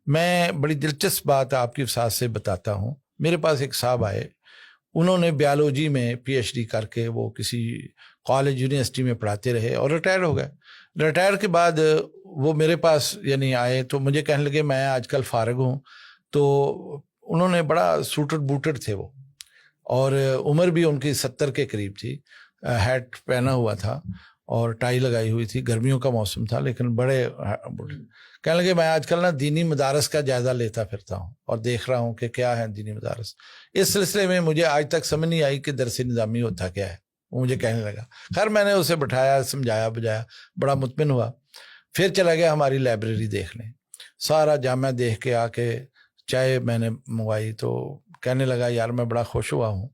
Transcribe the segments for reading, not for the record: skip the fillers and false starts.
میں بڑی دلچسپ بات آپ کی ساتھ سے بتاتا ہوں. میرے پاس ایک صاحب آئے, انہوں نے بیالوجی میں پی ایچ ڈی کر کے وہ کسی کالج یونیورسٹی میں پڑھاتے رہے اور ریٹائر ہو گئے. ریٹائر کے بعد وہ میرے پاس یعنی آئے تو مجھے کہنے لگے میں آج کل فارغ ہوں. تو انہوں نے بڑا سوٹڈ بوٹڈ تھے وہ, اور عمر بھی ان کی 70 کے قریب تھی, ہیٹ پہنا ہوا تھا اور ٹائی لگائی ہوئی تھی, گرمیوں کا موسم تھا لیکن بڑے کہنے لگے میں آج کل نا دینی مدارس کا جائزہ لیتا پھرتا ہوں اور دیکھ رہا ہوں کہ کیا ہے دینی مدارس. اس سلسلے میں مجھے آج تک سمجھ نہیں آئی کہ درس نظامی ہوتا کیا ہے, وہ مجھے کہنے لگا. خیر میں نے اسے بٹھایا, سمجھایا بجایا, بڑا مطمئن ہوا. پھر چلا گیا ہماری لائبریری دیکھنے, سارا جامعہ دیکھ کے آ کے چائے میں نے منگوائی تو کہنے لگا یار میں بڑا خوش ہوا ہوں,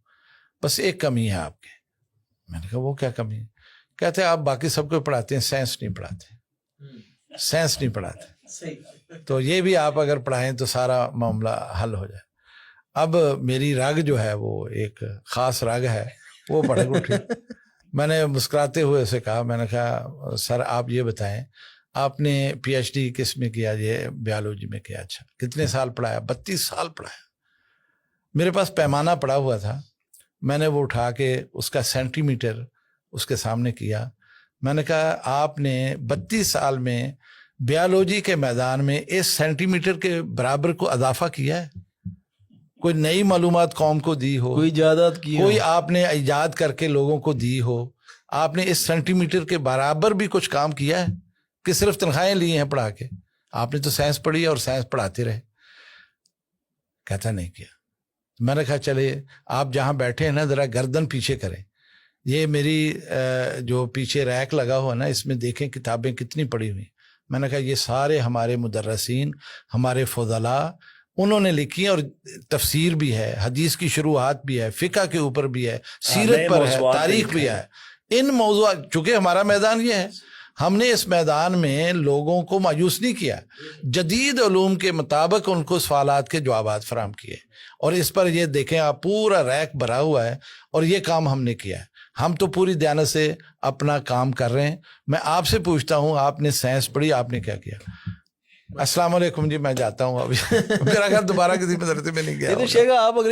بس ایک کمی ہے آپ کے. میں نے کہا وہ کیا کمی ہے؟ کہتے آپ باقی سب کو پڑھاتے ہیں, سائنس نہیں پڑھاتے, سائنس نہیں پڑھاتے, تو یہ بھی آپ اگر پڑھائیں تو سارا معاملہ حل ہو جائے. اب میری رگ جو ہے وہ ایک خاص رگ ہے, وہ بڑھ اٹھی. میں نے مسکراتے ہوئے اسے کہا, میں نے کہا سر آپ یہ بتائیں آپ نے پی ایچ ڈی کس میں کیا؟ یہ بیالوجی میں کیا. اچھا کتنے سال پڑھایا؟ 32 سال پڑھایا. میرے پاس پیمانہ پڑا ہوا تھا, میں نے وہ اٹھا کے اس کا سینٹی میٹر اس کے سامنے کیا. میں نے کہا آپ نے 32 سال میں بیالوجی کے میدان میں اس سینٹی میٹر کے برابر کو اضافہ کیا ہے؟ کوئی نئی معلومات قوم کو دی ہو, کوئی ایجادات کی, کوئی آپ نے ایجاد کر کے لوگوں کو دی ہو, آپ نے اس سینٹی میٹر کے برابر بھی کچھ کام کیا ہے کہ صرف تنخواہیں لی ہیں پڑھا کے؟ آپ نے تو سائنس پڑھی ہے اور سائنس پڑھاتے رہے. کہتا نہیں کیا. میں نے کہا چلے آپ جہاں بیٹھے ہیں نا ذرا گردن پیچھے کریں, یہ میری جو پیچھے ریک لگا ہوا نا اس میں دیکھیں کتابیں کتنی پڑھی ہوئی. میں نے کہا یہ سارے ہمارے مدرسین, ہمارے فضلاء, انہوں نے لکھی اور تفسیر بھی ہے, حدیث کی شروحات بھی ہے, فقہ کے اوپر بھی ہے, سیرت پر ہے, تاریخ بھی ہے. ان موضوعات چونکہ ہمارا میدان یہ ہے, ہم نے اس میدان میں لوگوں کو مایوس نہیں کیا, جدید علوم کے مطابق ان کو سوالات کے جوابات فراہم کیے. اور اس پر یہ دیکھیں آپ پورا ریک بھرا ہوا ہے, اور یہ کام ہم نے کیا ہے. ہم تو پوری دیانت سے اپنا کام کر رہے ہیں. میں آپ سے پوچھتا ہوں آپ نے سائنس پڑھی, آپ نے کیا کیا؟ السلام علیکم جی, میں جاتا ہوں ابھی. میرا خیال دوبارہ کسی مدرسے میں نہیں گیا. شیخ آپ اگر